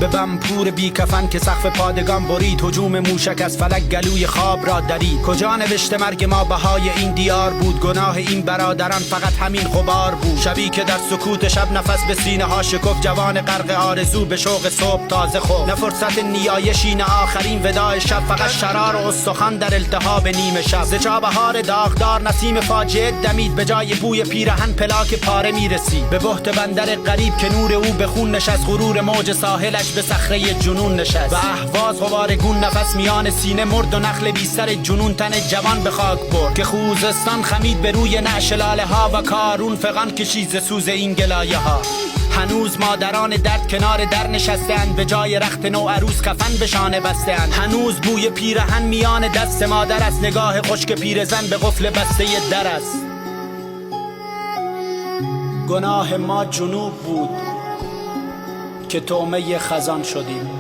به بمپور بی کفن که سقف پادگان برید. هجوم موشک از فلک گلوی خواب را درید. کجا نوشته مرگ ما بهای این دیار بود؟ گناه این برادران فقط همین غبار بود. شبی که در سکوت شب نفس به سینه ها شکفت، جوان غرق آرزو به شوق صبح تازه خفت. نه فرصت نیایشی نه آخرین وداع شب، فقط شرار و استخوان در التهاب نیمه شب. ز چابهار داغدار نسیم فاجعه دمید، به جای بوی پیرهن پلاک پاره میرسید. به بحت بندر غریب که نور او به خون نشست، غرور موج ساحلش به صخره جنون نشست. و اهواز غبارگون نفس میان سینه مرد و نخل بی سر جنون تن جوان به خاک برد. که خوزستان خمید به روی نعش لاله ها و کارون فغان کشید ز سوز این گلایه ها. هنوز مادران درد کنار در نشسته‌اند، به جای رخت نو عروس کفن به شانه بسته‌اند. هنوز بوی پیرهن میان دست مادر است، نگاه خشک پیرزن به قفل بسته در است. گناه ما جنوب بود که طعمه خزان شدیم.